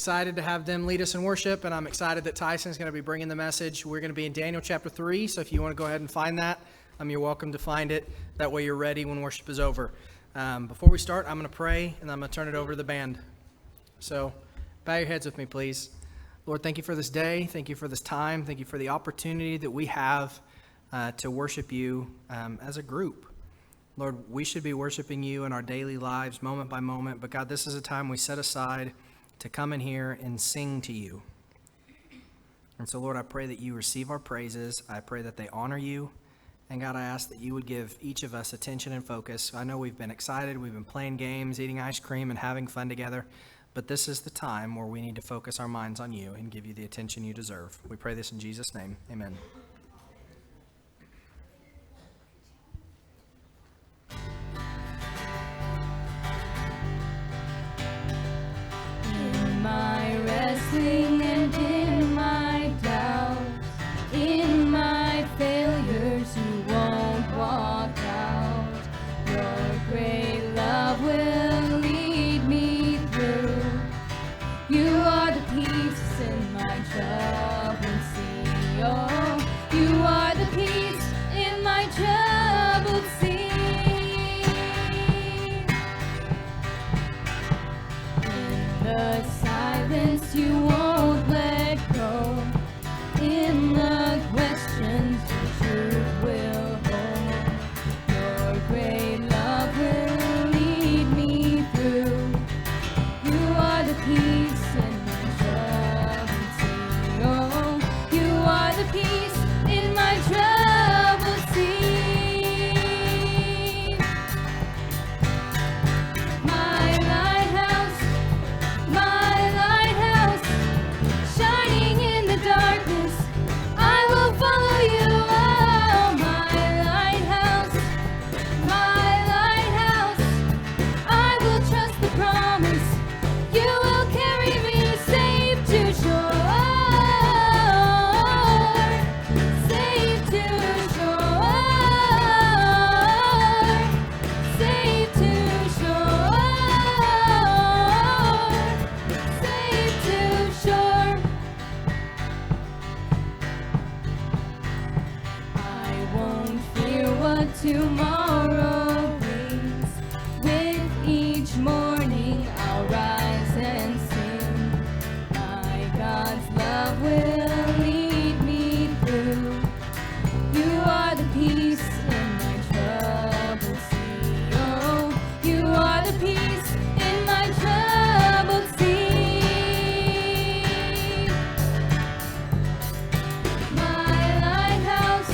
Excited to have them lead us in worship, and I'm excited that Tyson's going to be bringing the message. We're going to be in Daniel chapter 3, so if you want to go ahead and find that, you're welcome to find it. That way you're ready when worship is over. Before we start, I'm going to pray, and I'm going to turn it over to the band. So bow your heads with me, please. Lord, thank you for this day. Thank you for this time. Thank you for the opportunity that we have to worship you as a group. Lord, we should be worshiping you in our daily lives, moment by moment, but God, this is a time we set aside to come in here and sing to you. And so, Lord, I pray that you receive our praises. I pray that they honor you. And God, I ask that you would give each of us attention and focus. I know we've been excited. We've been playing games, eating ice cream, and having fun together. But this is the time where we need to focus our minds on you and give you the attention you deserve. We pray this in Jesus' name. Amen. In my wrestling and in my doubts, in my failures, you won't walk out. Your great love will lead me through. You are the peace in my troubled sea. Oh, you are the peace in my troubled sea. In the silence you won't let go. In the questions the truth will hold. Your great love will lead me through. You are the peace in my troubled sea. Oh, you are the peace in my troubled sea. My lighthouse, shining in the darkness, I will follow you. Oh, my lighthouse, I will trust the promise. You will carry me safe to shore, safe to shore, safe to shore, safe to shore. I won't fear what tomorrow brings. With each morning I'll rise and sing. My God's love will lead me through. You are the peace in my troubled sea. Oh, you are the peace in my troubled sea. My lighthouse,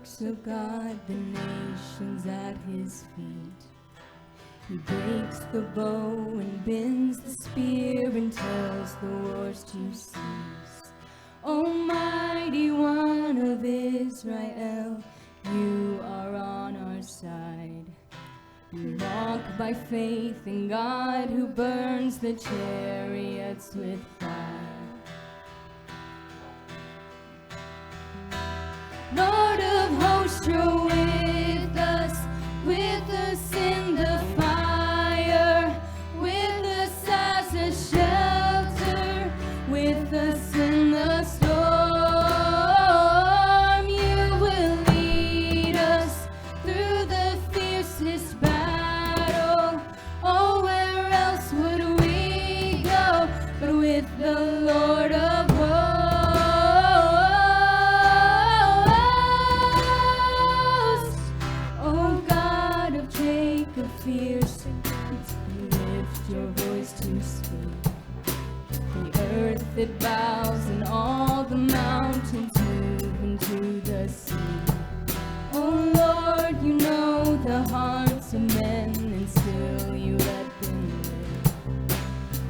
works of God, the nations at his feet. He breaks the bow and bends the spear and tells the wars to cease. Almighty One of Israel, you are on our side. We walk by faith in God who burns the chariots with fire. Lord of hosts, you're with us in the fire, with us as a shelter, with us in the storm. You will lead us through the fiercest battle. Oh, where else would we go but with the Lord of hosts? Fierce, you lift your voice to speak. The earth it bows and all the mountains move into the sea. Oh Lord, you know the hearts of men and still you let them live.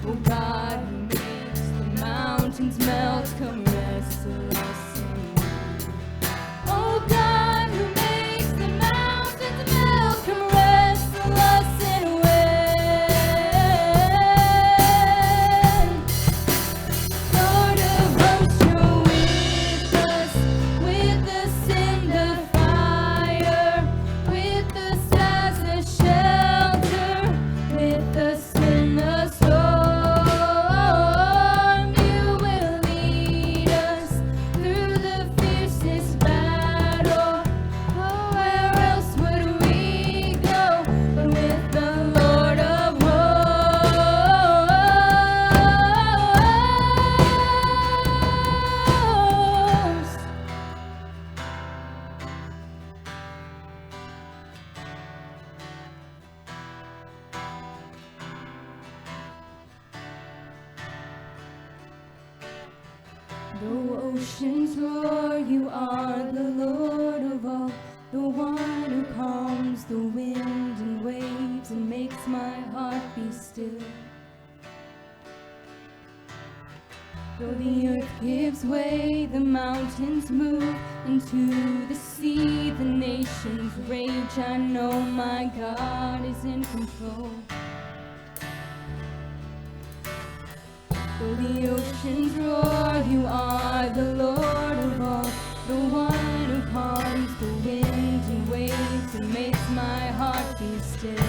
Oh God, who makes the mountains melt, come wrestle us in you. Oh God, who makes the mountains melt, come wrestle us in win. Lord of hosts, you're with us in the fire, with us as a shelter, with us in the storm. You will lead us through the fiercest battle. Oh, where else would we go but with the Lord of hosts? Though oceans roar, you are the Lord of all, the one who calms the wind and waves and makes my heart be still. Though the earth gives way, the mountains move into the sea, the nations rage. I know my God is in control. Though the oceans roar, you are the Lord of all, the one who calms the wind and waves and makes my heart be still.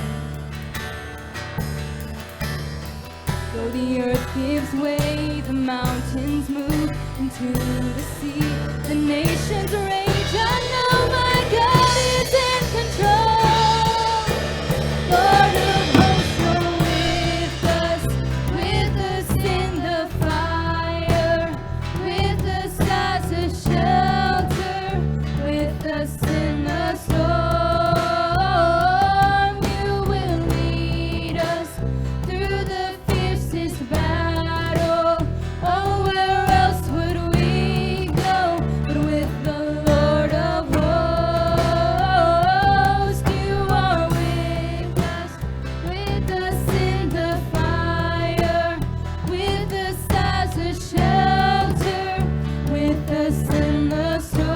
Though the earth gives way, the mountains move into the sea, the nations rage. I know my God is in control. Lord of hosts, you're with us in the fire, with us as a shelter, with us in the storm. You will lead us through the fiercest battle. Oh, where else would we go but with the Lord of hosts? You are with us in the fire, with us as a shelter, with us in the storm.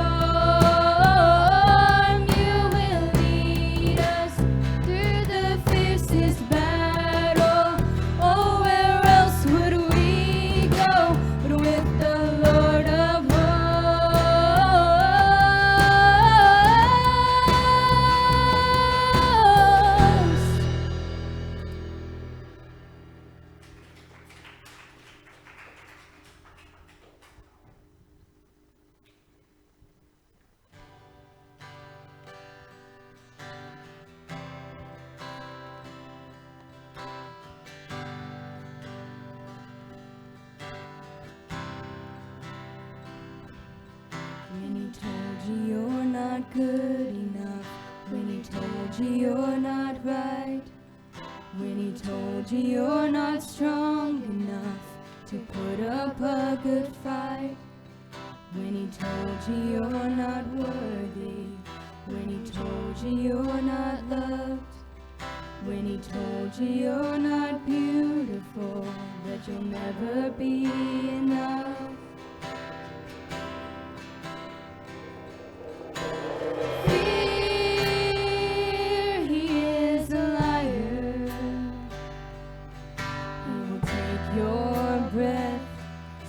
You will lead us through the fiercest battle. Oh, where else would we go but with the Lord of hosts? When he told you you're not good enough, when he told you you're not right, when he told you you're not strong enough to put up a good fight, when he told you you're not worthy, when he told you you're not loved, when he told you you're not beautiful, that you'll never be enough. Fear, he is a liar. He will take your breath,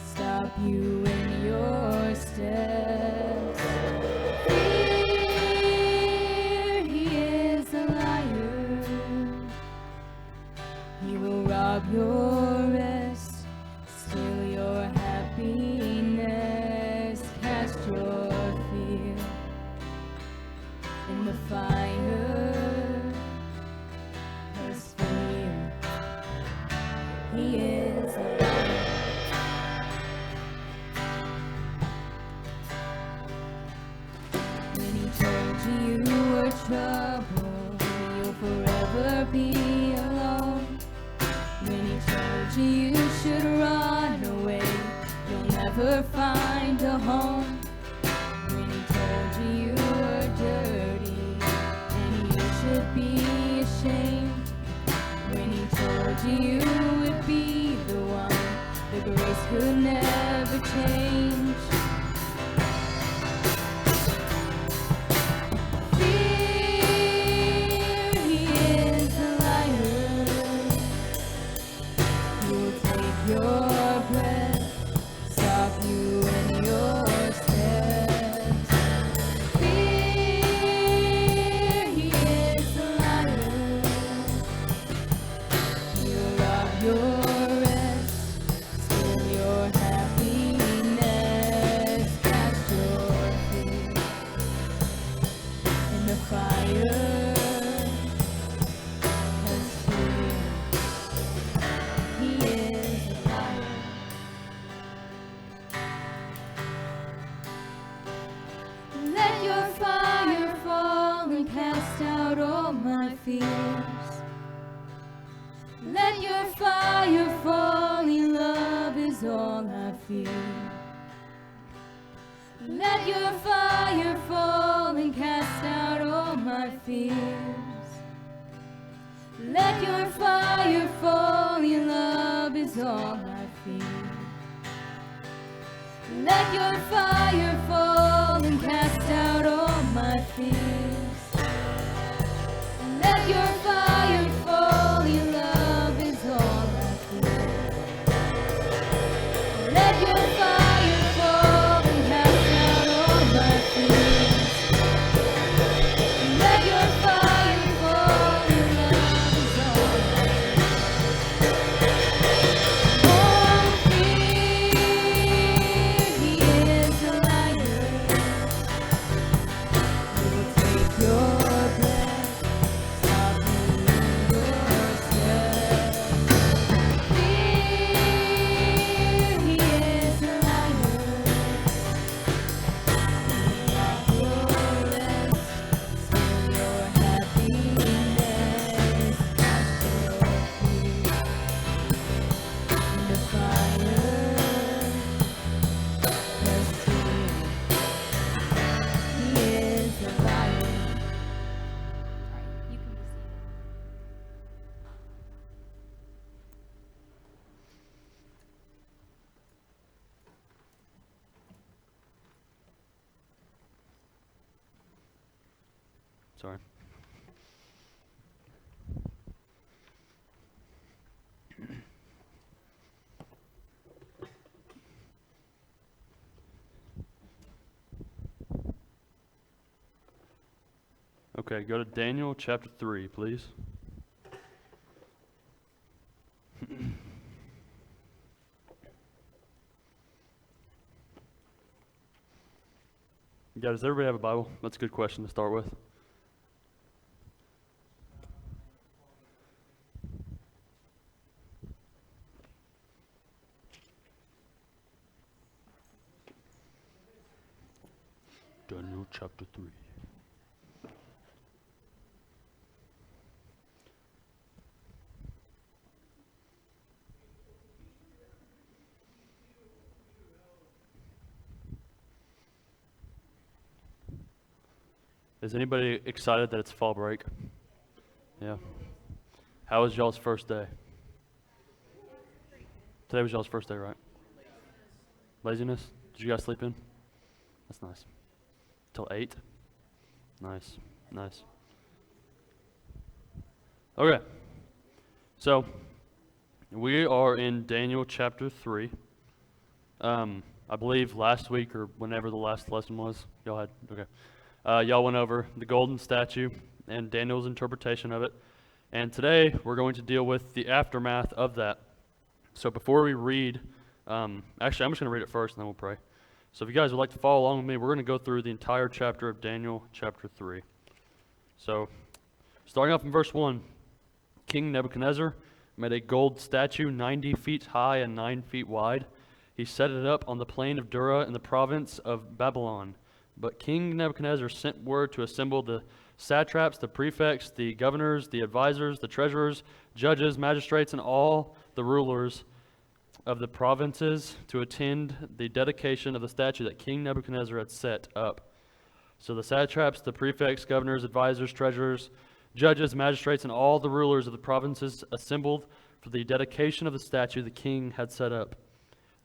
stop you in your steps. Fear, he is a liar. He will rob your rest, steal your happiness, cast your fear in the fire. 'Cause fear, he is a liar. When he told you you were trouble, you'll forever be alone. When he told you you should run away, you'll never find a home. When he told you you were dirty and you should be ashamed. When he told you you would be the one, the grace could never change. Fear, he is a liar. He will take your breath, stop you in your steps. Fear, he is a liar. He'll rob your rest, steal your happiness, cast your fear in the fire. 'Cause fear, he is a liar. Let your fire fall and cast out all my fears. Let your fire fall, your love is all I fear. Let your fire fall and cast out all my fears. Let your fire fall, your love is all I fear. Let your fire fall and cast out all my fears. Let your fire fall, your love is all I fear. Let your fire fall and cast out all my fears. Let your fire fall, your love is all I fear. Oh, fear, he is a liar. He will take your breath, stop you in your steps. Fear, he is a liar. He will rob your rest, steal your happiness, cast your fear in the fire. 'Cause fear, he is a liar. You can be seated. Sorry. Okay, go to Daniel chapter 3, please. Yeah, does everybody have a Bible? That's a good question to start with. Daniel chapter 3. Is anybody excited that it's fall break? Yeah. How was y'all's first day? Today was y'all's first day, right? Laziness? Did you guys sleep in? That's nice. Till 8? Nice. Nice. Okay. So, we are in Daniel chapter 3. I believe last week or whenever the last lesson was, y'all went over the golden statue and Daniel's interpretation of it. And today we're going to deal with the aftermath of that. So before we read, actually I'm just going to read it first and then we'll pray. So if you guys would like to follow along with me, we're going to go through the entire chapter of Daniel chapter 3. So starting off in verse 1, King Nebuchadnezzar made a gold statue 90 feet high and 9 feet wide. He set it up on the plain of Dura in the province of Babylon. But King Nebuchadnezzar sent word to assemble the satraps, the prefects, the governors, the advisors, the treasurers, judges, magistrates, and all the rulers of the provinces to attend the dedication of the statue that King Nebuchadnezzar had set up. So the satraps, the prefects, governors, advisors, treasurers, judges, magistrates, and all the rulers of the provinces assembled for the dedication of the statue the king had set up.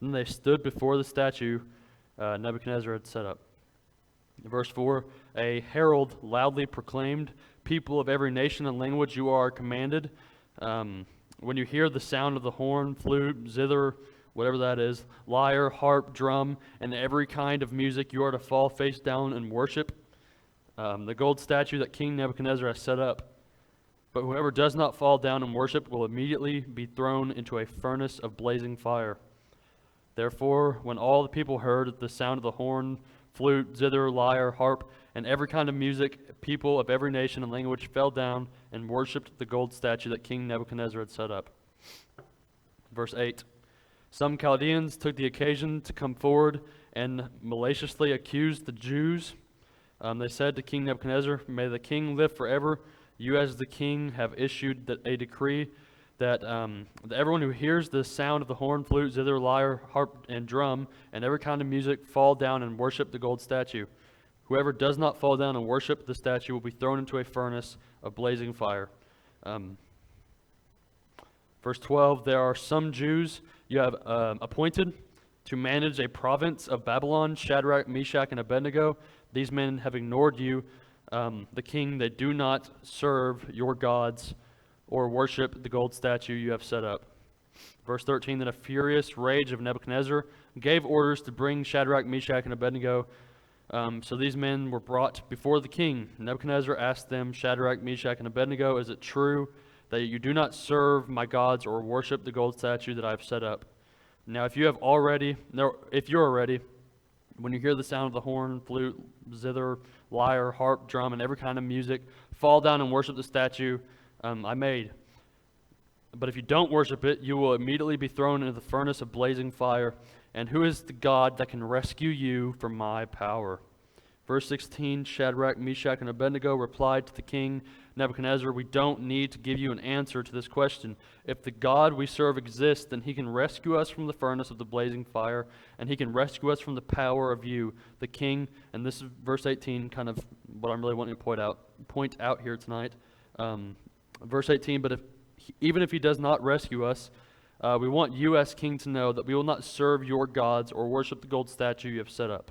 Then they stood before the statue Nebuchadnezzar had set up. Verse 4, a herald loudly proclaimed, "People of every nation and language, you are commanded. When you hear the sound of the horn, flute, zither, whatever that is, lyre, harp, drum, and every kind of music, you are to fall face down and worship the gold statue that King Nebuchadnezzar has set up. But whoever does not fall down and worship will immediately be thrown into a furnace of blazing fire." Therefore, when all the people heard the sound of the horn, flute, zither, lyre, harp, and every kind of music, people of every nation and language fell down and worshipped the gold statue that King Nebuchadnezzar had set up. Verse 8, some Chaldeans took the occasion to come forward and maliciously accuse the Jews. They said to King Nebuchadnezzar, "May the king live forever. You as the king have issued a decree that everyone who hears the sound of the horn, flute, zither, lyre, harp, and drum, and every kind of music fall down and worship the gold statue. Whoever does not fall down and worship the statue will be thrown into a furnace of blazing fire." Verse 12, there are some Jews you have appointed to manage a province of Babylon, Shadrach, Meshach, and Abednego. These men have ignored you, the king. They do not serve your gods or worship the gold statue you have set up. Verse 13, then a furious rage of Nebuchadnezzar gave orders to bring Shadrach, Meshach, and Abednego. So these men were brought before the king. Nebuchadnezzar asked them, "Shadrach, Meshach, and Abednego, is it true that you do not serve my gods or worship the gold statue that I have set up?" Now if you're ready, when you hear the sound of the horn, flute, zither, lyre, harp, drum, and every kind of music, fall down and worship the statue I made. But if you don't worship it, you will immediately be thrown into the furnace of blazing fire. And who is the God that can rescue you from my power? Verse 16, Shadrach, Meshach, and Abednego replied to the king Nebuchadnezzar, "We don't need to give you an answer to this question. If the God we serve exists, then he can rescue us from the furnace of the blazing fire, and he can rescue us from the power of you, the king." And this is verse 18, kind of what I'm really wanting to point out here tonight. Verse 18, but even if he does not rescue us, we want you as king to know that we will not serve your gods or worship the gold statue you have set up.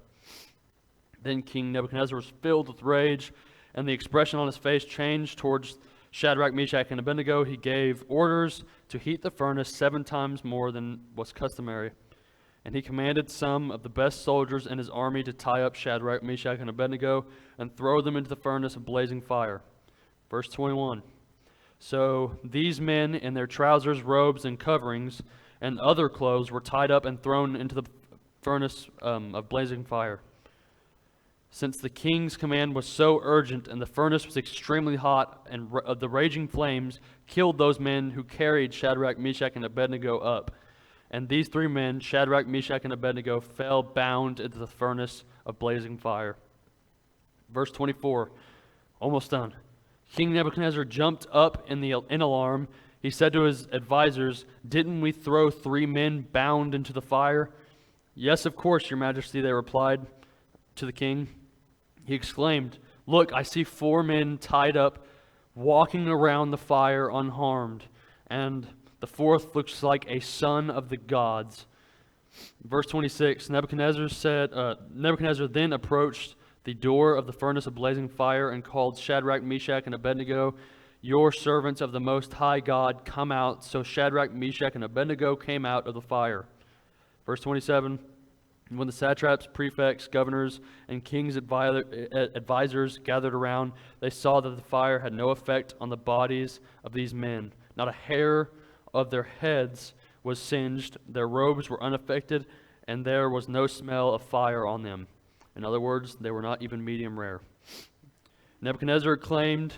Then King Nebuchadnezzar was filled with rage, and the expression on his face changed towards Shadrach, Meshach, and Abednego. He gave orders to heat the furnace 7 times more than was customary. And he commanded some of the best soldiers in his army to tie up Shadrach, Meshach, and Abednego and throw them into the furnace of blazing fire. Verse 21. So these men in their trousers, robes, and coverings, and other clothes were tied up and thrown into the furnace of blazing fire. Since the king's command was so urgent and the furnace was extremely hot, and the raging flames killed those men who carried Shadrach, Meshach, and Abednego up. And these 3 men, Shadrach, Meshach, and Abednego, fell bound into the furnace of blazing fire. Verse 24, almost done. King Nebuchadnezzar jumped up in alarm. He said to his advisors, "Didn't we throw 3 men bound into the fire?" "Yes, of course, your majesty," they replied to the king. He exclaimed, Look, I see 4 men tied up, walking around the fire unharmed, and the fourth looks like a son of the gods. Verse 26, Nebuchadnezzar then approached the door of the furnace of blazing fire and called Shadrach, Meshach, and Abednego, your servants of the Most High God, come out. So Shadrach, Meshach, and Abednego came out of the fire. Verse 27, when the satraps, prefects, governors, and king's advisors gathered around, they saw that the fire had no effect on the bodies of these men. Not a hair of their heads was singed, their robes were unaffected, and there was no smell of fire on them. In other words, they were not even medium rare. Nebuchadnezzar claimed,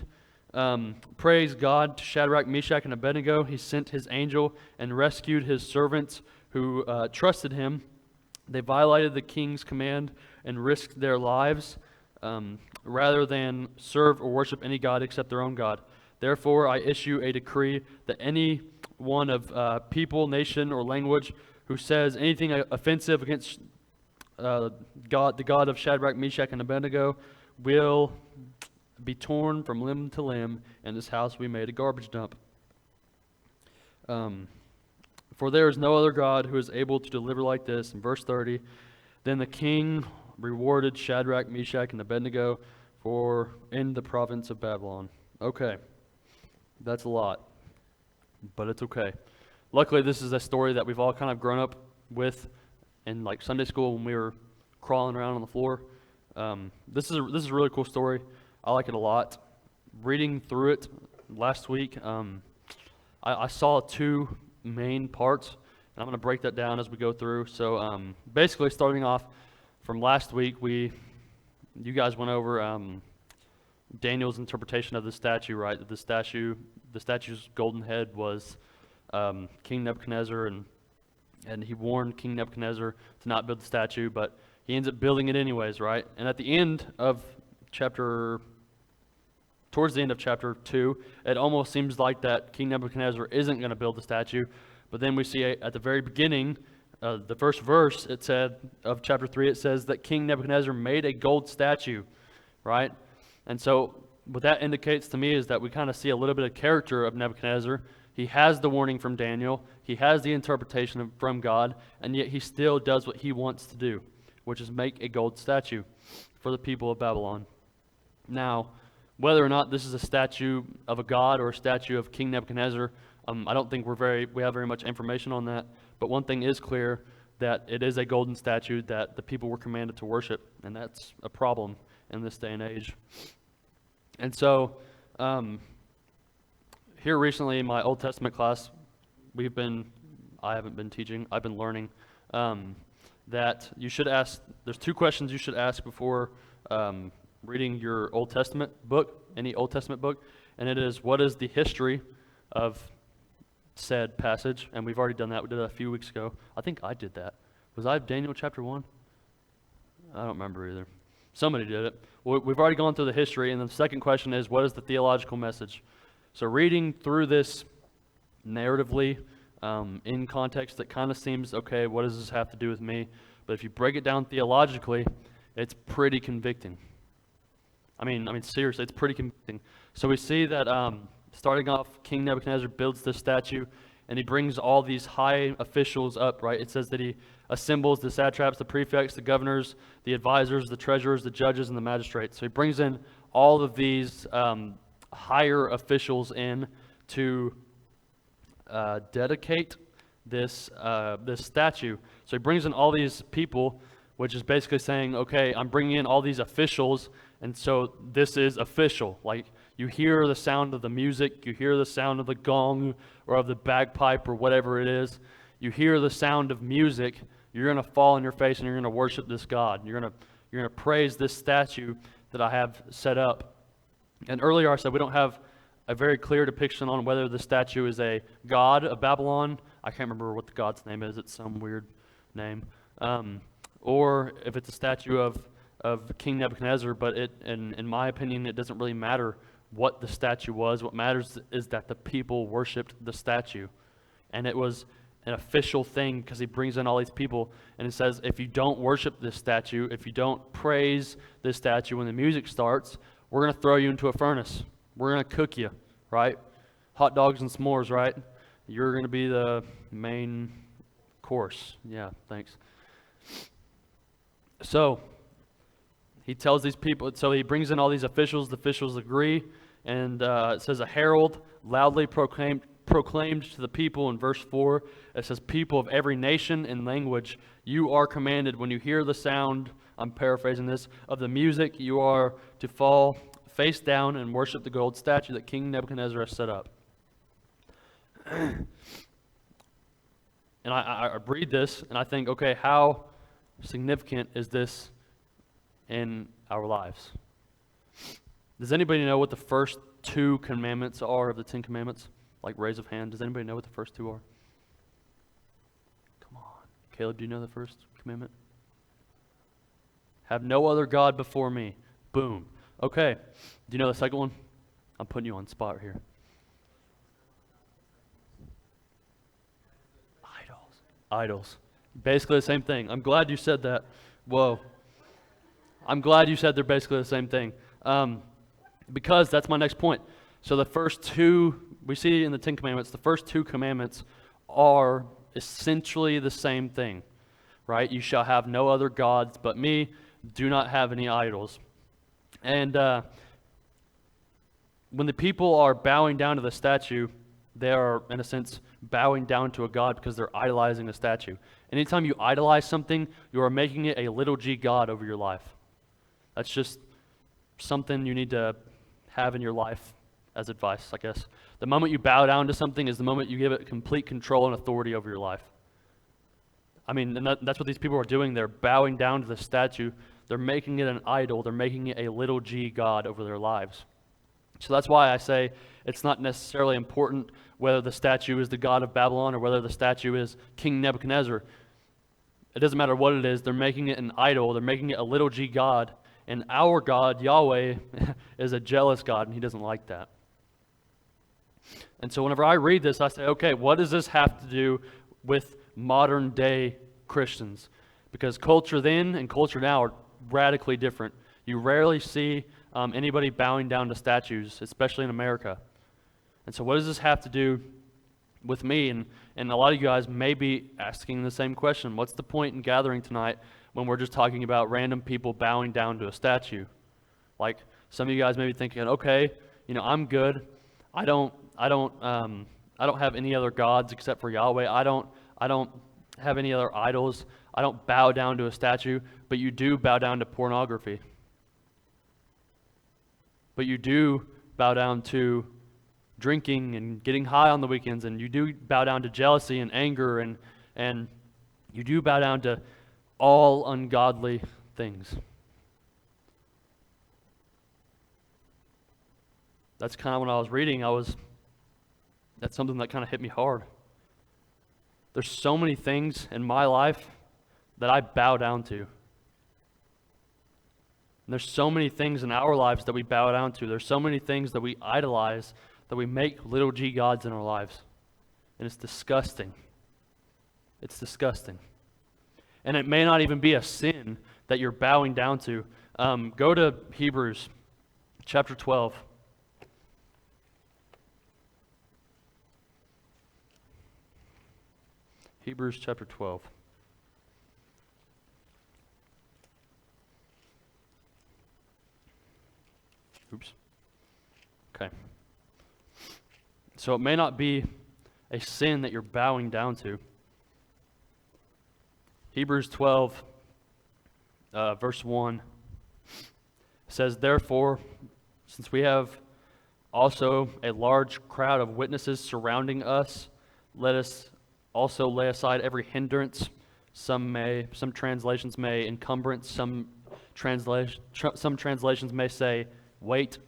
praise God to Shadrach, Meshach, and Abednego. He sent his angel and rescued his servants who trusted him. They violated the king's command and risked their lives rather than serve or worship any god except their own God. Therefore, I issue a decree that any one of people, nation, or language who says anything offensive against the God of Shadrach, Meshach, and Abednego will be torn from limb to limb, and this house will be made a garbage dump. For there is no other God who is able to deliver like this. In verse 30, then the king rewarded Shadrach, Meshach, and Abednego for in the province of Babylon. Okay, that's a lot, but it's okay. Luckily, this is a story that we've all kind of grown up with in like Sunday school when we were crawling around on the floor. This is a really cool story. I like it a lot. Reading through it last week, I saw 2 main parts, and I'm going to break that down as we go through. So basically, starting off from last week, you guys went over Daniel's interpretation of the statue, right? That the statue's golden head was King Nebuchadnezzar, and he warned King Nebuchadnezzar to not build the statue, but he ends up building it anyways, right? And at the end of towards the end of chapter 2, it almost seems like that King Nebuchadnezzar isn't going to build the statue, but then we see at the very beginning, the first verse, it said, of chapter 3, it says that King Nebuchadnezzar made a gold statue, right? And so what that indicates to me is that we kind of see a little bit of character of Nebuchadnezzar. He has the warning from Daniel, he has the interpretation from God, and yet he still does what he wants to do, which is make a gold statue for the people of Babylon. Now, whether or not this is a statue of a god or a statue of King Nebuchadnezzar, I don't think we have very much information on that. But one thing is clear, that it is a golden statue that the people were commanded to worship, and that's a problem in this day and age. And so, here recently in my Old Testament class, I haven't been teaching, I've been learning that you should ask, there's 2 questions you should ask before reading your Old Testament book, any Old Testament book, and it is, what is the history of said passage? And we've already done that. We did that a few weeks ago. I think I did that. Was I Daniel chapter 1? I don't remember either. Somebody did it. We've already gone through the history, and the second question is, what is the theological message? So reading through this narratively, in context, it kind of seems, okay, what does this have to do with me? But if you break it down theologically, it's pretty convicting. I mean, seriously, it's pretty convicting. So we see that starting off, King Nebuchadnezzar builds this statue, and he brings all these high officials up, right? It says that he assembles the satraps, the prefects, the governors, the advisors, the treasurers, the judges, and the magistrates. So he brings in all of these higher officials in to dedicate this statue. So he brings in all these people, which is basically saying, okay, I'm bringing in all these officials, and so this is official. Like, you hear the sound of the music, you hear the sound of the gong or of the bagpipe or whatever it is. You hear the sound of music, you're going to fall on your face and you're going to worship this God. You're going to praise this statue that I have set up. And earlier I said we don't have a very clear depiction on whether the statue is a god of Babylon. I can't remember what the god's name is. It's some weird name. Or if it's a statue of King Nebuchadnezzar, but in my opinion, it doesn't really matter what the statue was. What matters is that the people worshipped the statue. And it was an official thing because he brings in all these people, and it says, if you don't worship this statue, if you don't praise this statue when the music starts, We're going to throw you into a furnace. We're going to cook you, right? Hot dogs and s'mores, right? You're going to be the main course. Yeah, thanks. So he tells these people, so he brings in all these officials. The officials agree, and it says a herald loudly proclaimed to the people in verse 4. It says, people of every nation and language, you are commanded when you hear the sound, I'm paraphrasing this, of the music, you are to fall face down and worship the gold statue that King Nebuchadnezzar has set up. And I read this and I think, okay, how significant is this in our lives? Does anybody know what the first 2 commandments are of the 10 commandments? Like raise of hand. Does anybody know what the first 2 are? Come on. Caleb, do you know the first commandment? Have no other God before me. Boom. Okay. Do you know the second one? I'm putting you on the spot here. Idols. Basically the same thing. I'm glad you said that. Whoa. I'm glad you said they're basically the same thing. Because that's my next point. So the first 2, we see in the 10 commandments, the first 2 commandments are essentially the same thing, right? You shall have no other gods but me. Do not have any idols. And when the people are bowing down to the statue, they are, in a sense, bowing down to a god because they're idolizing a statue. Anytime you idolize something, you are making it a little g god over your life. That's just something you need to have in your life as advice, I guess. The moment you bow down to something is the moment you give it complete control and authority over your life. I mean, and that's what these people are doing. They're bowing down to the statue. They're making it an idol. They're making it a little g god over their lives. So that's why I say it's not necessarily important whether the statue is the god of Babylon or whether the statue is King Nebuchadnezzar. It doesn't matter what it is. They're making it an idol. They're making it a little g god. And our God, Yahweh, is a jealous God, and he doesn't like that. And so whenever I read this, I say, okay, what does this have to do with modern day Christians? Because culture then and culture now are radically different. You rarely see anybody bowing down to statues, especially in America. And so what does this have to do with me? And a lot of you guys may be asking the same question. What's the point in gathering tonight when we're just talking about random people bowing down to a statue? Like, some of you guys may be thinking, okay, I'm good. I don't have any other gods except for Yahweh. I don't have any other idols. I don't bow down to a statue, but you do bow down to pornography. But you do bow down to drinking and getting high on the weekends, and you do bow down to jealousy and anger, and you do bow down to all ungodly things. That's kind of when I was reading, that's something that kind of hit me hard. There's so many things in my life that I bow down to. And there's so many things in our lives that we bow down to. There's so many things that we idolize, that we make little g gods in our lives. And it's disgusting. It's disgusting. And it may not even be a sin that you're bowing down to. Go to Hebrews chapter 12. Hebrews chapter 12. Oops. Okay. So it may not be a sin that you're bowing down to. Hebrews 12, verse 1 says, therefore, since we have also a large crowd of witnesses surrounding us, let us also lay aside every hindrance. Some translations may encumbrance. Some translations may say weight.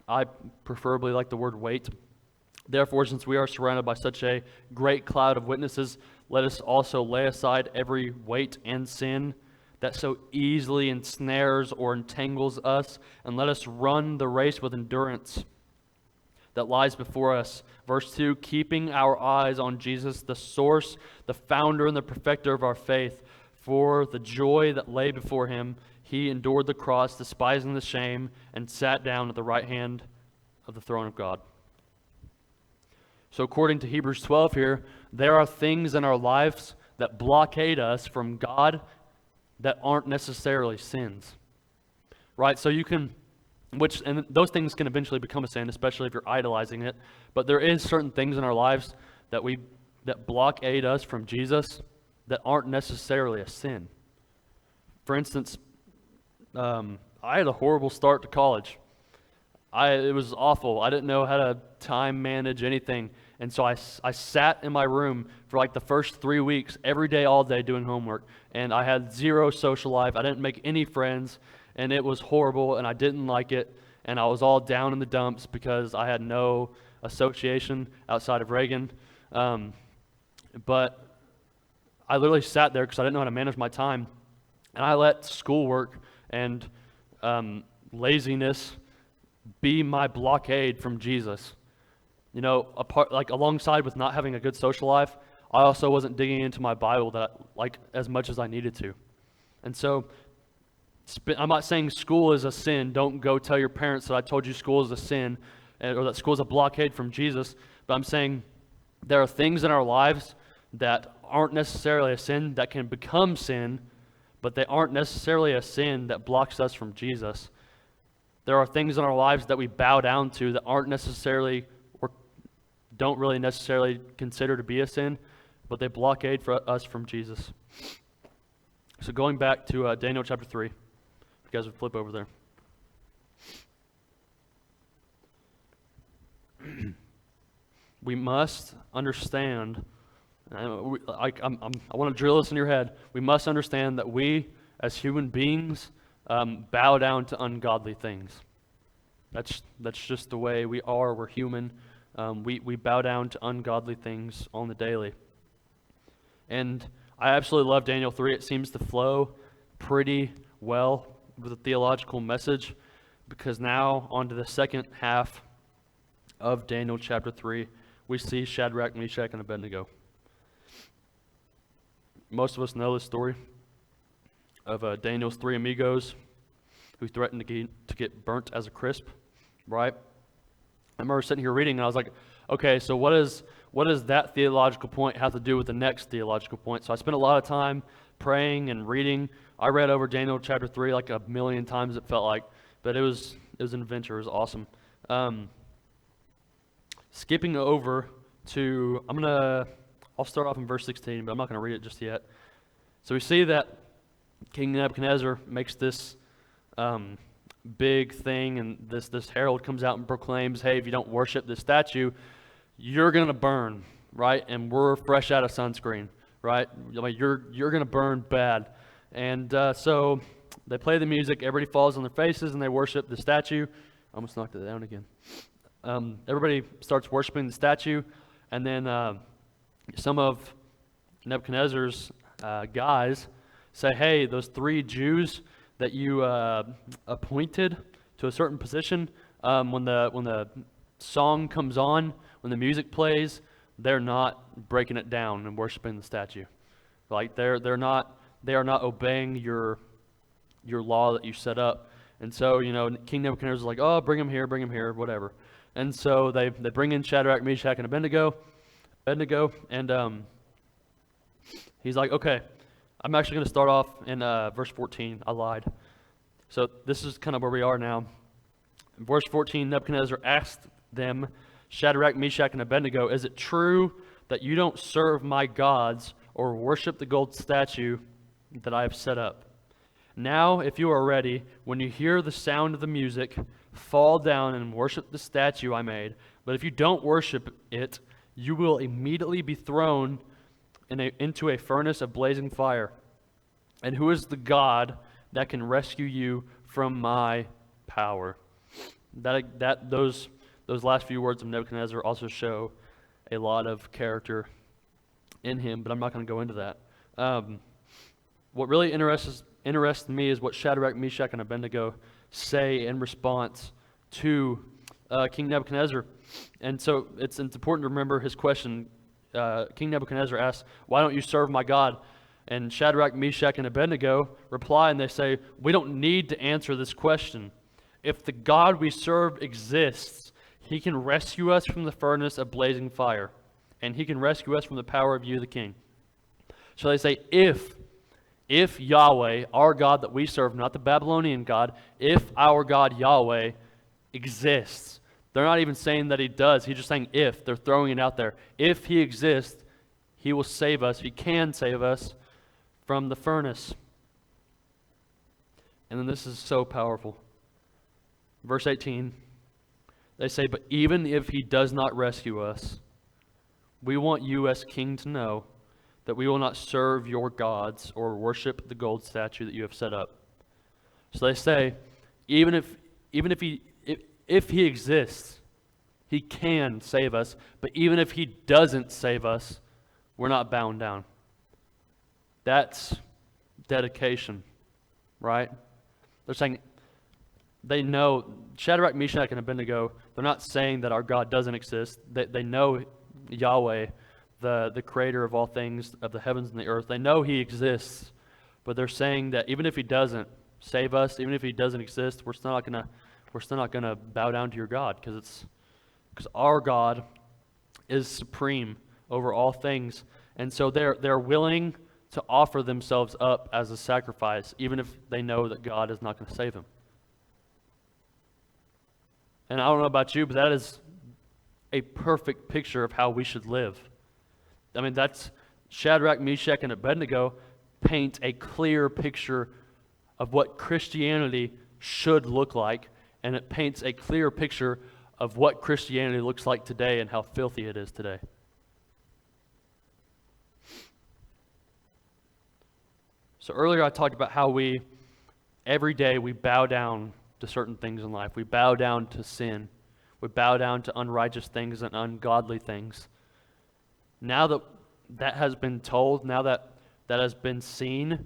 I preferably like the word weight. Therefore, since we are surrounded by such a great cloud of witnesses, let us also lay aside every weight and sin that so easily ensnares or entangles us, and let us run the race with endurance that lies before us. Verse 2, keeping our eyes on Jesus, the source, the founder, and the perfecter of our faith. For the joy that lay before him, he endured the cross, despising the shame, and sat down at the right hand of the throne of God. So according to Hebrews 12 here, there are things in our lives that blockade us from God that aren't necessarily sins. Right? So you can, and those things can eventually become a sin, especially if you're idolizing it. But there is certain things in our lives that blockade us from Jesus that aren't necessarily a sin. For instance, I had a horrible start to college. It was awful. I didn't know how to time manage anything. And so I sat in my room for like the first 3 weeks, every day, all day, doing homework. And I had zero social life. I didn't make any friends. And it was horrible, and I didn't like it. And I was all down in the dumps because I had no association outside of Reagan. But I literally sat there because I didn't know how to manage my time. And I let schoolwork and laziness be my blockade from Jesus. You know, alongside with not having a good social life, I also wasn't digging into my Bible as much as I needed to. And so I'm not saying school is a sin. Don't go tell your parents that I told you school is a sin or that school is a blockade from Jesus. But I'm saying there are things in our lives that aren't necessarily a sin that can become sin, but they aren't necessarily a sin that blocks us from Jesus. There are things in our lives that we bow down to that aren't necessarily or don't really necessarily consider to be a sin, but they blockade for us from Jesus. So going back to Daniel chapter 3, if you guys would flip over there. We must understand, I want to drill this in your head, we must understand that we as human beings bow down to ungodly things. That's just the way we are. We're human. We bow down to ungodly things on the daily. And I absolutely love Daniel 3. It seems to flow pretty well with the theological message, because now on to the second half of Daniel chapter 3, we see Shadrach, Meshach, and Abednego. Most of us know the story of Daniel's three amigos who threatened to get burnt as a crisp, right? I remember sitting here reading, and I was like, okay, so what does that theological point have to do with the next theological point? So I spent a lot of time praying and reading. I read over Daniel chapter 3 like a million times, it felt like, but it was an adventure. It was awesome. Skipping over to, I'll start off in verse 16, but I'm not going to read it just yet. So we see that King Nebuchadnezzar makes this big thing, and this herald comes out and proclaims, hey, if you don't worship this statue, you're going to burn, right? And we're fresh out of sunscreen, right? Like you're going to burn bad. And so they play the music, everybody falls on their faces, and they worship the statue. I almost knocked it down again. Everybody starts worshiping the statue, and then some of Nebuchadnezzar's guys say, hey, those 3 Jews that you appointed to a certain position, when the song comes on, when the music plays, they're not breaking it down and worshiping the statue. Like they are not obeying your law that you set up. And so, King Nebuchadnezzar is like, oh, bring him here, whatever. And so they bring in Shadrach, Meshach, and Abednego, and he's like, okay, I'm actually going to start off in verse 14. I lied. So this is kind of where we are now. In verse 14, Nebuchadnezzar asked them, Shadrach, Meshach, and Abednego, is it true that you don't serve my gods or worship the gold statue that I have set up? Now, if you are ready, when you hear the sound of the music, fall down and worship the statue I made. But if you don't worship it, you will immediately be thrown into a furnace of blazing fire. And who is the God that can rescue you from my power? Those last few words of Nebuchadnezzar also show a lot of character in him, but I'm not going to go into that. What really interests me is what Shadrach, Meshach, and Abednego say in response to King Nebuchadnezzar. And so it's important to remember his question. King Nebuchadnezzar asks, why don't you serve my God? And Shadrach, Meshach, and Abednego reply and they say, we don't need to answer this question. If the God we serve exists, he can rescue us from the furnace of blazing fire, and he can rescue us from the power of you, the king. So they say, if Yahweh, our God that we serve, not the Babylonian God, if our God Yahweh exists, they're not even saying that he does, he's just saying if, they're throwing it out there. If he exists, he will save us, he can save us from the furnace. And then this is so powerful. Verse 18, they say, but even if he does not rescue us, we want you as king to know that we will not serve your gods or worship the gold statue that you have set up. So they say, even if he exists, he can save us, but even if he doesn't save us, we're not bound down. That's dedication, right? They're saying, they know, Shadrach, Meshach, and Abednego, they're not saying that our God doesn't exist. They know Yahweh, the creator of all things, of the heavens and the earth. They know he exists, but they're saying that even if he doesn't save us, even if he doesn't exist, we're still not gonna bow down to your God, because our God is supreme over all things. And so they're willing to offer themselves up as a sacrifice, even if they know that God is not going to save them. And I don't know about you, but that is a perfect picture of how we should live. I mean, that's Shadrach, Meshach, and Abednego paint a clear picture of what Christianity should look like, and it paints a clear picture of what Christianity looks like today and how filthy it is today. So earlier I talked about how every day we bow down to certain things in life. We bow down to sin. We bow down to unrighteous things and ungodly things. Now that has been told, now that has been seen,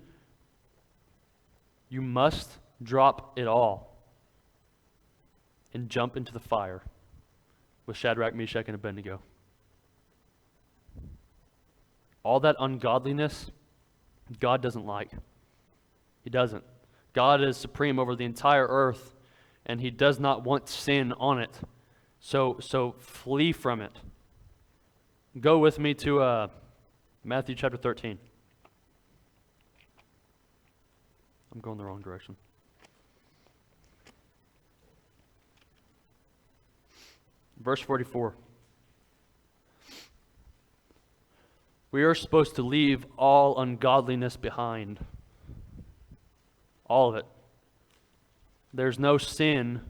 you must drop it all and jump into the fire with Shadrach, Meshach, and Abednego. All that ungodliness, God doesn't like. He doesn't. God is supreme over the entire earth, and he does not want sin on it. So flee from it. Go with me to Matthew chapter 13. I'm going the wrong direction. Verse 44. We are supposed to leave all ungodliness behind. All of it. There's no sin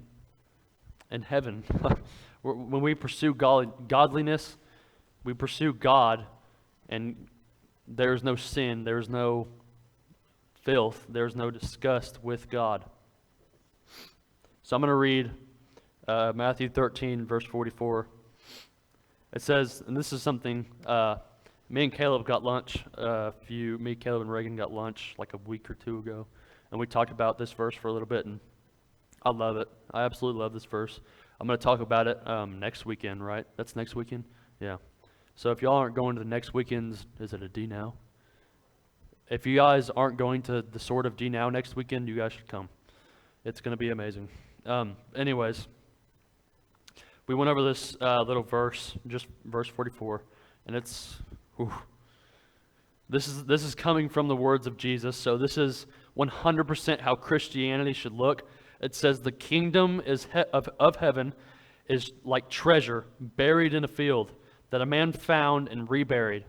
in heaven. When we pursue godliness, we pursue God, and there's no sin, there's no filth, there's no disgust with God. So I'm going to read Matthew 13, verse 44. It says, and this is something, me and Caleb got lunch, me, Caleb, and Reagan got lunch like a week or two ago, and we talked about this verse for a little bit, and I love it. I absolutely love this verse. I'm going to talk about it next weekend, right? That's next weekend? Yeah. So if y'all aren't going to the next weekend's, is it a D Now? If you guys aren't going to the Sword of D Now next weekend, you guys should come. It's going to be amazing. Anyways, we went over this little verse, just verse 44, and it's, this is coming from the words of Jesus, so this is 100% how Christianity should look. It says the kingdom of heaven is like treasure buried in a field that a man found and reburied.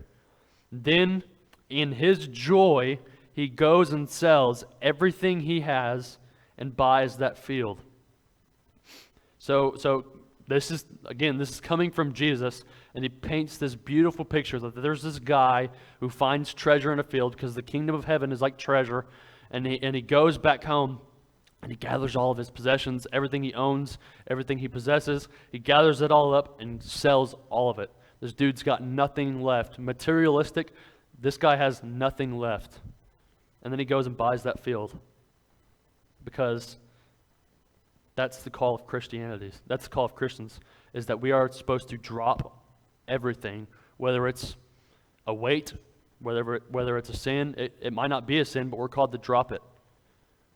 Then in his joy, he goes and sells everything he has and buys that field. So this is coming from Jesus, and he paints this beautiful picture that there's this guy who finds treasure in a field, because the kingdom of heaven is like treasure, and he goes back home and he gathers all of his possessions, everything he owns, everything he possesses, he gathers it all up and sells all of it. This dude's got nothing left. Materialistic, this guy has nothing left. And then he goes and buys that field, because that's the call of Christianity. That's the call of Christians, is that we are supposed to drop everything, whether it's a weight, whether it's a sin, it might not be a sin, but we're called to drop it.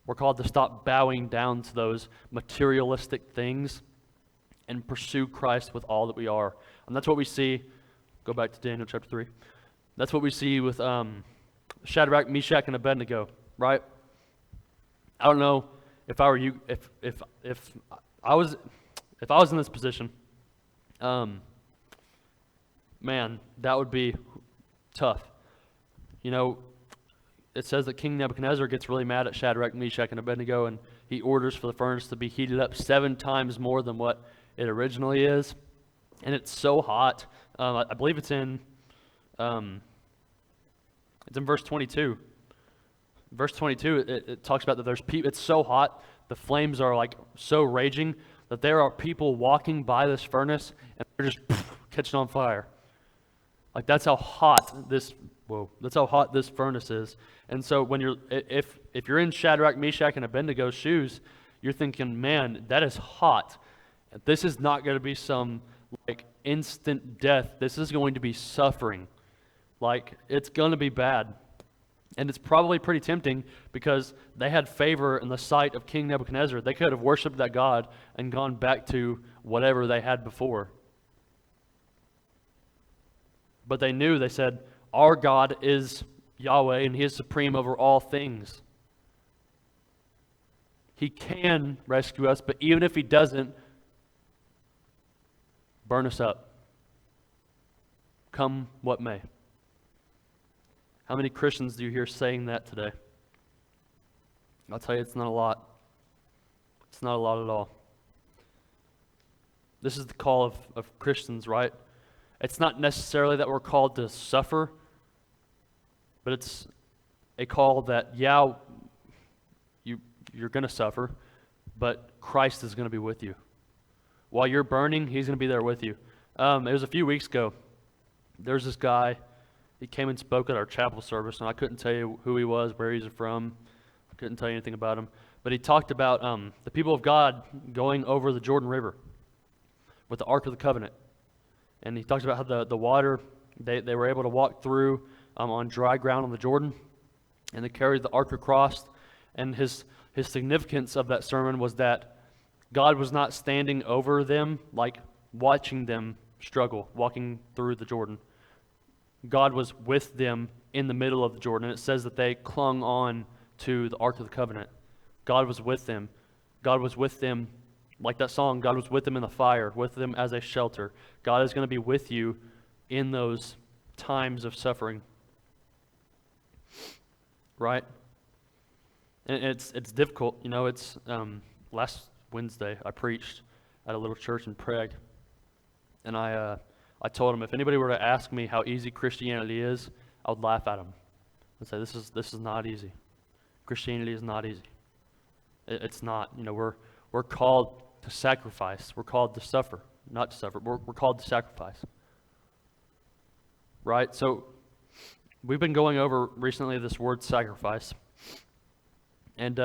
We're called to stop bowing down to those materialistic things and pursue Christ with all that we are. And that's what we see. Go back to Daniel chapter 3. That's what we see with Shadrach, Meshach, and Abednego, right? I don't know if I were you, if I was in this position, man, that would be tough. You know, it says that King Nebuchadnezzar gets really mad at Shadrach, Meshach, and Abednego, and he orders for the furnace to be heated up 7 times more than what it originally is. And it's so hot. I believe it's in verse 22. Verse 22, it talks about that there's people, it's so hot, the flames are like so raging that there are people walking by this furnace and they're just catching on fire. Like that's how hot this furnace is. And so when if you're in Shadrach, Meshach, and Abednego's shoes, you're thinking, man, that is hot. This is not going to be some like instant death. This is going to be suffering. Like it's going to be bad. And it's probably pretty tempting because they had favor in the sight of King Nebuchadnezzar. They could have worshipped that God and gone back to whatever they had before. But they knew, they said, our God is Yahweh and He is supreme over all things. He can rescue us, but even if He doesn't, burn us up. Come what may. How many Christians do you hear saying that today? I'll tell you, it's not a lot. It's not a lot at all. This is the call of Christians, right? It's not necessarily that we're called to suffer, but it's a call that, yeah, you're going to suffer, but Christ is going to be with you. While you're burning, He's going to be there with you. It was a few weeks ago. There's this guy. He came and spoke at our chapel service, and I couldn't tell you who he was, where he's from. I couldn't tell you anything about him. But he talked about the people of God going over the Jordan River with the Ark of the Covenant. And he talked about how the water, they were able to walk through on dry ground on the Jordan, and they carried the Ark across. And his significance of that sermon was that God was not standing over them, like watching them struggle, walking through the Jordan. God was with them in the middle of the Jordan. It says that they clung on to the Ark of the Covenant. God was with them. God was with them, like that song, God was with them in the fire, with them as a shelter. God is going to be with you in those times of suffering. Right? And it's difficult. You know, it's last Wednesday I preached at a little church in Prague. And I told them if anybody were to ask me how easy Christianity is, I would laugh at them and say, this is not easy. Christianity is not easy. It's not. You know, we're called to sacrifice. We're called to suffer, not to suffer. We're called to sacrifice. Right? So we've been going over recently this word sacrifice. And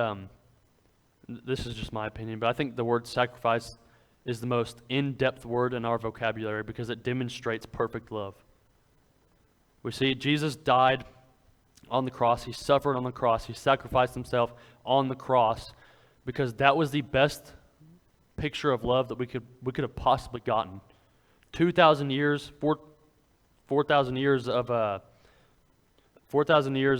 this is just my opinion, but I think the word sacrifice is the most in-depth word in our vocabulary because it demonstrates perfect love. We see Jesus died on the cross. He suffered on the cross. He sacrificed Himself on the cross because that was the best picture of love that we could have possibly gotten. 4,000 years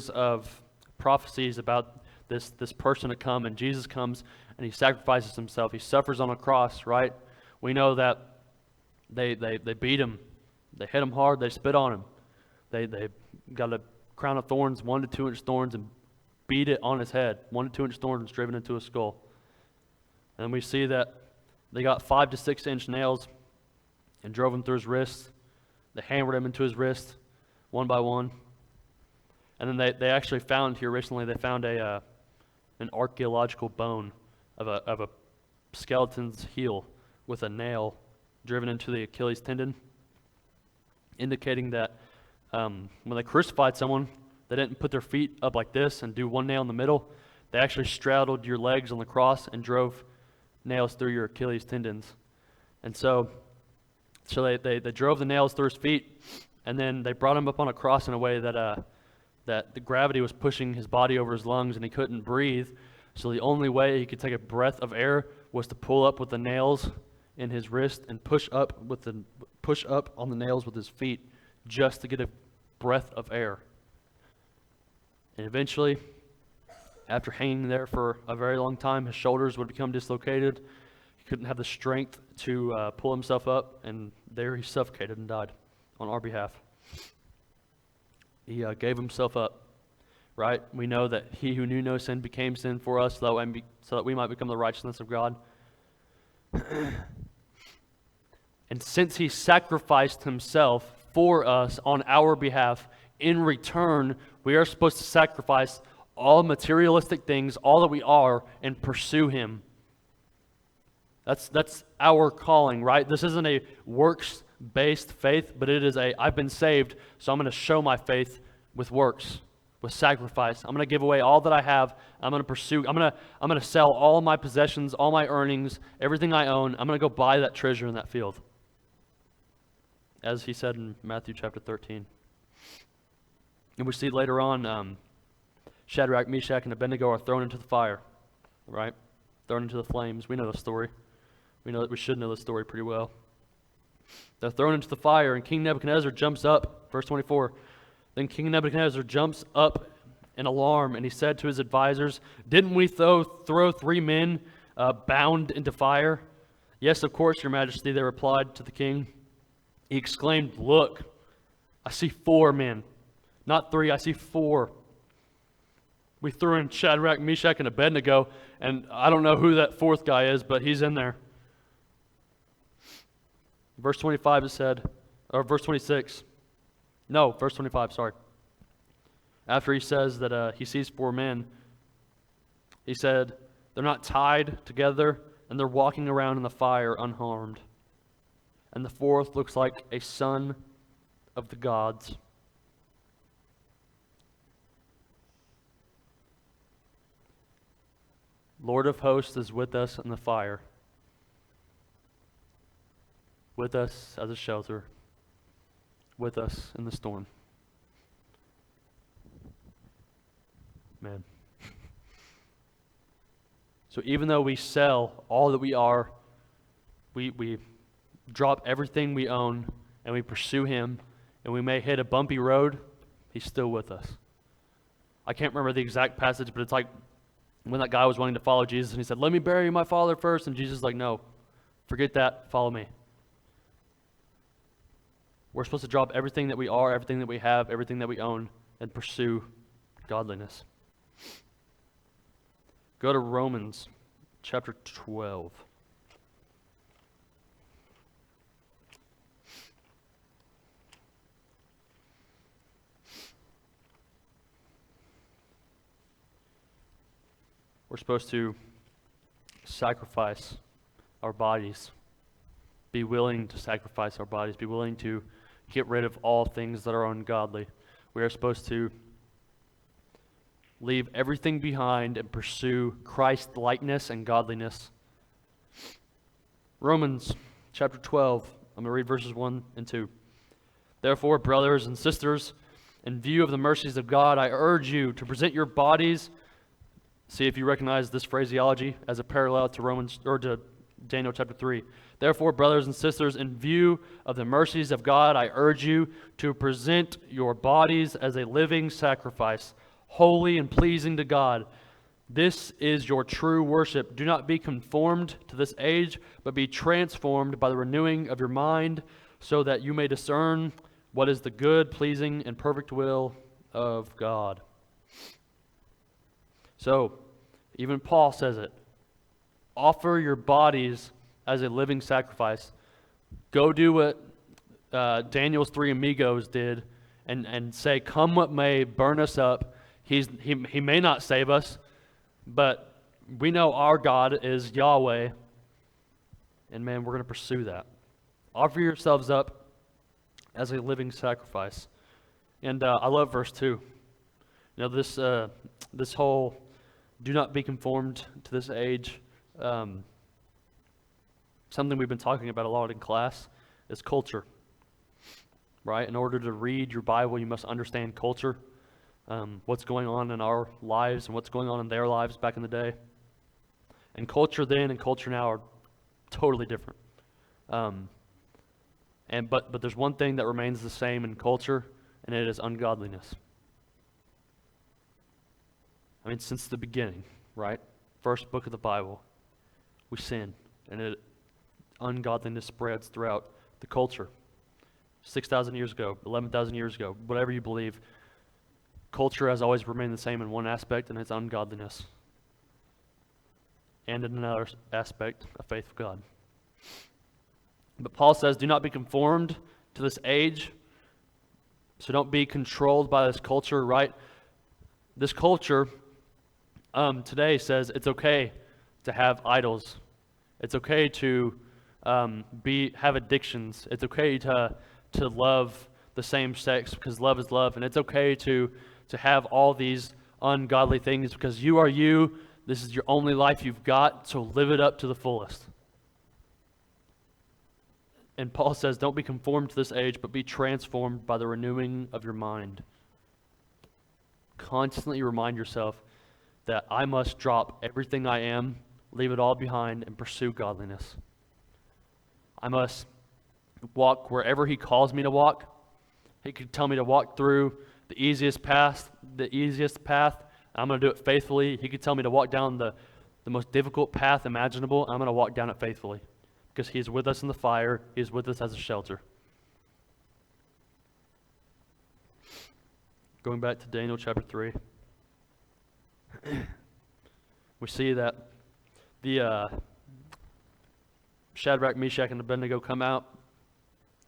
of prophecies about this person to come, and Jesus comes and He sacrifices Himself. He suffers on a cross, right? We know that they beat Him, they hit Him hard, they spit on Him. They got a crown of thorns, 1 to 2 inch thorns, and beat it on His head. 1 to 2 inch thorns driven into His skull. And then we see that they got 5 to 6 inch nails and drove Him through His wrists. They hammered Him into His wrist, one by one. And then they actually found here recently, they found an archaeological bone of a skeleton's heel with a nail driven into the Achilles tendon, indicating that when they crucified someone, they didn't put their feet up like this and do one nail in the middle. They actually straddled your legs on the cross and drove nails through your Achilles tendons. And so they drove the nails through His feet, and then they brought him up on a cross in a way that that the gravity was pushing his body over his lungs, and he couldn't breathe. So the only way he could take a breath of air was to pull up with the nails in his wrist and push up on the nails with his feet just to get a breath of air. And eventually, after hanging there for a very long time, his shoulders would become dislocated. He couldn't have the strength to pull himself up, and there he suffocated and died on our behalf. He gave himself up, right? We know that he who knew no sin became sin for us so that we might become the righteousness of God. And since he sacrificed himself for us on our behalf, in return, we are supposed to sacrifice all materialistic things, all that we are, and pursue him. That's our calling, right? This isn't a works-based faith, but it is I've been saved, so I'm going to show my faith with works, with sacrifice. I'm going to give away all that I have. I'm going to pursue. I'm going to sell all my possessions, all my earnings, everything I own. I'm going to go buy that treasure in that field, as he said in Matthew chapter 13. And we see later on, Shadrach, Meshach, and Abednego are thrown into the fire, right? Thrown into the flames. We know the story. We know that we should know the story pretty well. They're thrown into the fire, and King Nebuchadnezzar jumps up. Verse 24. Then King Nebuchadnezzar jumps up in alarm, and he said to his advisors, "Didn't we throw 3 men bound into fire?" "Yes, of course, your majesty," they replied to the king. He exclaimed, "Look, I see 4 men. Not 3, I see 4. We threw in Shadrach, Meshach, and Abednego, and I don't know who that 4th guy is, but he's in there." Verse 25 it said, or verse 26. No, verse 25, sorry. After he says that he sees 4 men, he said, "They're not tied together, and they're walking around in the fire unharmed. And the 4th looks like a son of the gods." Lord of hosts is with us in the fire, with us as a shelter, with us in the storm. Man. So even though we sell all that we are, we drop everything we own, and we pursue him, and we may hit a bumpy road, he's still with us. I can't remember the exact passage, but it's like when that guy was wanting to follow Jesus, and he said, "Let me bury my father first," and Jesus is like, "No, forget that, follow me." We're supposed to drop everything that we are, everything that we have, everything that we own, and pursue godliness. Go to Romans chapter 12. We're supposed to sacrifice our bodies, be willing to sacrifice our bodies, be willing to get rid of all things that are ungodly. We are supposed to leave everything behind and pursue Christ-likeness and godliness. Romans chapter 12, I'm going to read verses 1 and 2. "Therefore, brothers and sisters, in view of the mercies of God, I urge you to present your bodies," see if you recognize this phraseology as a parallel to Romans or to Daniel chapter 3. "Therefore, brothers and sisters, in view of the mercies of God, I urge you to present your bodies as a living sacrifice, holy and pleasing to God. This is your true worship. Do not be conformed to this age, but be transformed by the renewing of your mind, so that you may discern what is the good, pleasing, and perfect will of God." So, even Paul says it. Offer your bodies as a living sacrifice. Go do what Daniel's 3 amigos did and say, "Come what may, burn us up." He may not save us, but we know our God is Yahweh. And man, we're going to pursue that. Offer yourselves up as a living sacrifice. And I love verse 2. You know, this whole "do not be conformed to this age," something we've been talking about a lot in class is culture. right? In order to read your Bible, you must understand culture, what's going on in our lives and what's going on in their lives back in the day. And culture then and culture now are totally different. But there's one thing that remains the same in culture, and it is ungodliness. I mean, since the beginning, right? First book of the Bible, we sin, and ungodliness spreads throughout the culture. 6,000 years ago, 11,000 years ago, whatever you believe, culture has always remained the same in one aspect, and it's ungodliness. And in another aspect, a faith of God. But Paul says, do not be conformed to this age. So don't be controlled by this culture, right? This culture today says it's okay to have idols. It's okay to have addictions. It's okay to love the same sex because love is love. And it's okay to have all these ungodly things because you are you. This is your only life you've got, so live it up to the fullest. And Paul says, don't be conformed to this age, but be transformed by the renewing of your mind. Constantly remind yourself that I must drop everything I am, leave it all behind, and pursue godliness. I must walk wherever he calls me to walk. He could tell me to walk through the easiest path. I'm going to do it faithfully. He could tell me to walk down the most difficult path imaginable. I'm going to walk down it faithfully because he's with us in the fire. He's with us as a shelter. Going back to Daniel chapter 3, we see that the Shadrach, Meshach, and Abednego come out.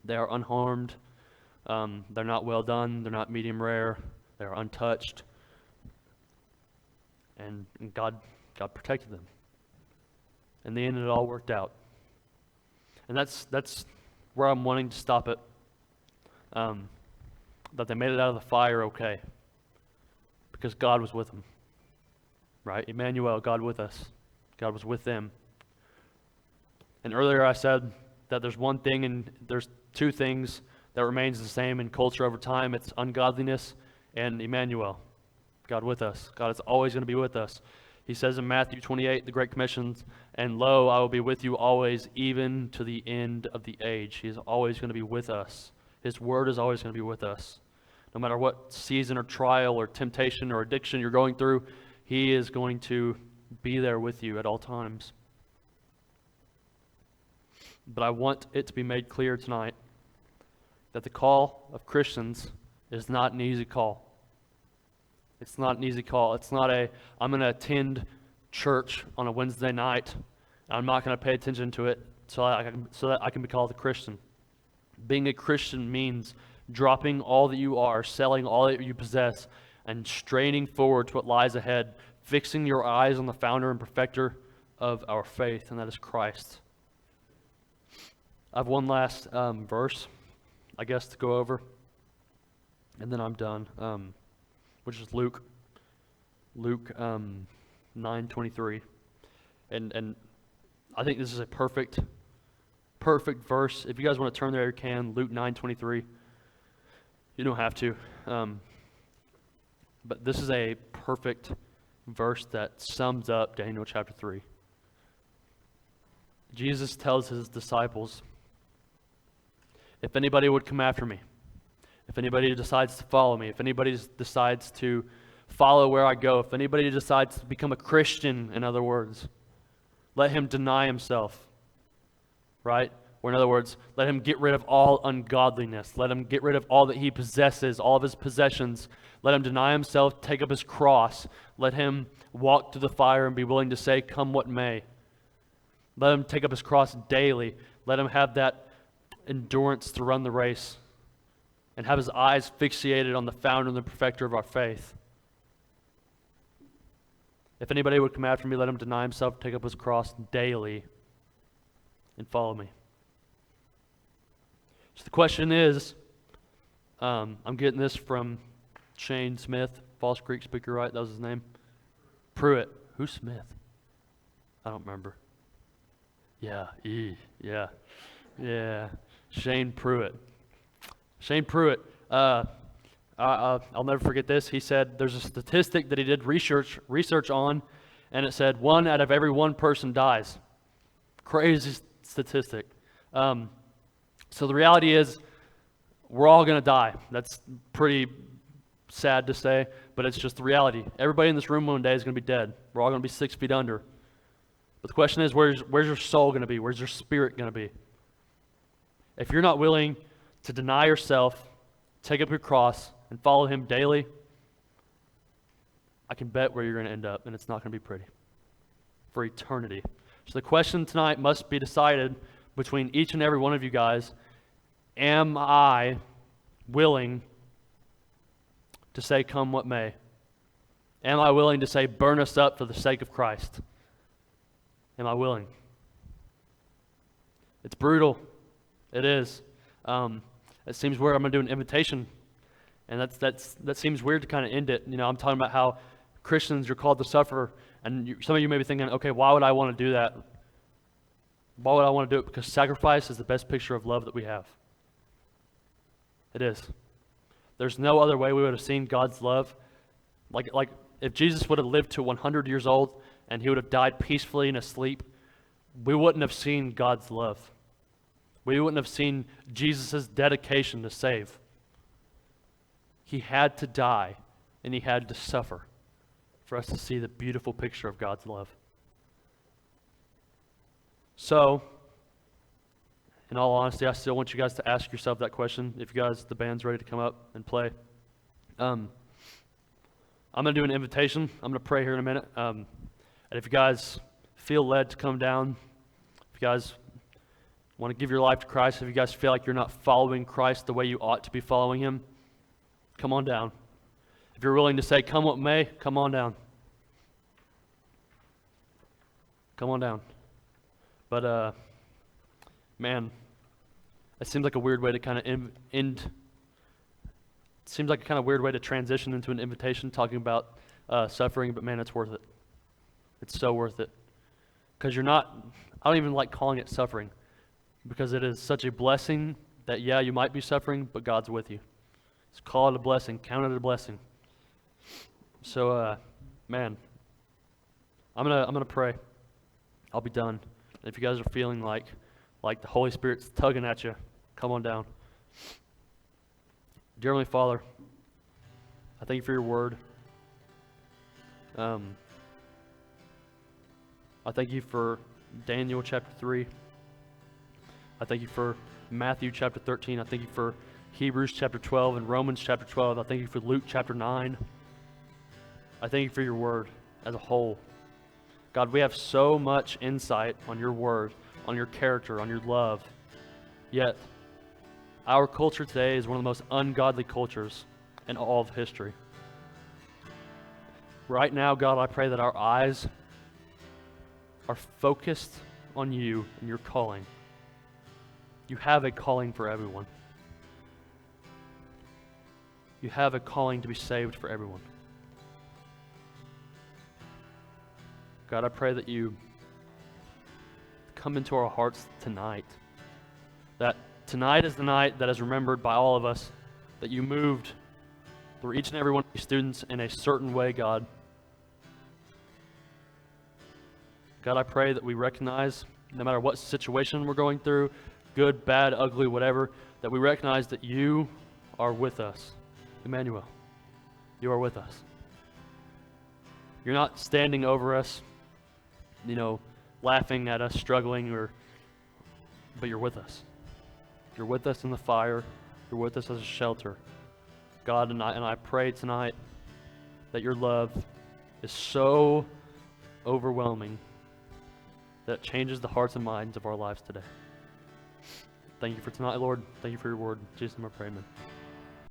They are unharmed. They're not well done. They're not medium rare. They are untouched. And God protected them. In the end, it all worked out. And that's where I'm wanting to stop it. That they made it out of the fire okay. Because God was with them. Right? Emmanuel, God with us. God was with them. And earlier I said that there's one thing and there's two things that remains the same in culture over time. It's ungodliness and Emmanuel. God with us. God is always going to be with us. He says in Matthew 28, the Great Commission, and lo, I will be with you always, even to the end of the age. He is always going to be with us. His word is always going to be with us. No matter what season or trial or temptation or addiction you're going through, he is going to be there with you at all times. But I want it to be made clear tonight that the call of Christians is not an easy call. It's not an easy call. It's not I'm going to attend church on a Wednesday night. I'm not going to pay attention to it so that I can be called a Christian. Being a Christian means dropping all that you are, selling all that you possess, and straining forward to what lies ahead, fixing your eyes on the founder and perfecter of our faith, and that is Christ. I have one last verse, I guess, to go over, and then I'm done. Which is Luke 9:23, and I think this is a perfect verse. If you guys want to turn there, you can. Luke 9:23. You don't have to, but this is a perfect verse that sums up Daniel chapter 3. Jesus tells his disciples, "If anybody would come after me, if anybody decides to follow me, if anybody decides to follow where I go, if anybody decides to become a Christian, in other words, let him deny himself," right? Or in other words, let him get rid of all ungodliness. Let him get rid of all that he possesses, all of his possessions. Let him deny himself, take up his cross. Let him walk through the fire and be willing to say, "Come what may." Let him take up his cross daily. Let him have that endurance to run the race and have his eyes fixated on the founder and the perfecter of our faith. If anybody would come after me, let him deny himself, take up his cross daily, and follow me. So the question is, I'm getting this from Shane Smith, Falls Creek speaker, right? That was his name? Pruitt. Who's Smith? I don't remember. Yeah. Shane Pruitt. Shane Pruitt, I'll never forget this. He said there's a statistic that he did research on, and it said 1 out of every 1 person dies. Crazy statistic. So the reality is, we're all going to die. That's pretty sad to say, but it's just the reality. Everybody in this room one day is going to be dead. We're all going to be 6 feet under. But the question is, where's your soul going to be? Where's your spirit going to be? If you're not willing to deny yourself, take up your cross, and follow him daily, I can bet where you're going to end up, and it's not going to be pretty for eternity. So the question tonight must be decided between each and every one of you guys. Am I willing to say, come what may? Am I willing to say, burn us up for the sake of Christ? Am I willing? It's brutal. It is. It seems weird. I'm going to do an invitation, and that seems weird to kind of end it. You know, I'm talking about how Christians are called to suffer, and some of you may be thinking, okay, why would I want to do that? Why would I want to do it? Because sacrifice is the best picture of love that we have. It is. There's no other way we would have seen God's love. Like if Jesus would have lived to 100 years old and he would have died peacefully in his sleep, we wouldn't have seen God's love. We wouldn't have seen Jesus' dedication to save. He had to die and he had to suffer for us to see the beautiful picture of God's love. So, in all honesty, I still want you guys to ask yourself that question. If you guys, the band's ready to come up and play. I'm going to do an invitation. I'm going to pray here in a minute. And if you guys feel led to come down, if you guys want to give your life to Christ, if you guys feel like you're not following Christ the way you ought to be following him, come on down. If you're willing to say, come what may, come on down. Come on down. But, man, it seems like a weird way to kind of end. It seems like a kind of weird way to transition into an invitation talking about suffering, but man, it's worth it. It's so worth it. Because you're not, I don't even like calling it suffering, because it is such a blessing that, yeah, you might be suffering, but God's with you. So call it a blessing, count it a blessing. So, man, I'm gonna pray. I'll be done. If you guys are feeling like the Holy Spirit's tugging at you, come on down. Dear Heavenly Father, I thank you for your word. I thank you for Daniel chapter 3. I thank you for Matthew chapter 13. I thank you for Hebrews chapter 12 and Romans chapter 12. I thank you for Luke chapter 9. I thank you for your word as a whole. God, we have so much insight on your word, on your character, on your love. Yet, our culture today is one of the most ungodly cultures in all of history. Right now, God, I pray that our eyes are focused on you and your calling. You have a calling for everyone. You have a calling to be saved for everyone. God, I pray that you come into our hearts tonight. That tonight is the night that is remembered by all of us, that you moved through each and every one of these students in a certain way, God. God, I pray that we recognize, no matter what situation we're going through, good, bad, ugly, whatever, that we recognize that you are with us. Emmanuel, you are with us. You're not standing over us, laughing at us, struggling, but you're with us. You're with us in the fire. You're with us as a shelter. God, and I pray tonight that your love is so overwhelming that it changes the hearts and minds of our lives today. Thank you for tonight, Lord. Thank you for your word. In Jesus' name I pray, amen.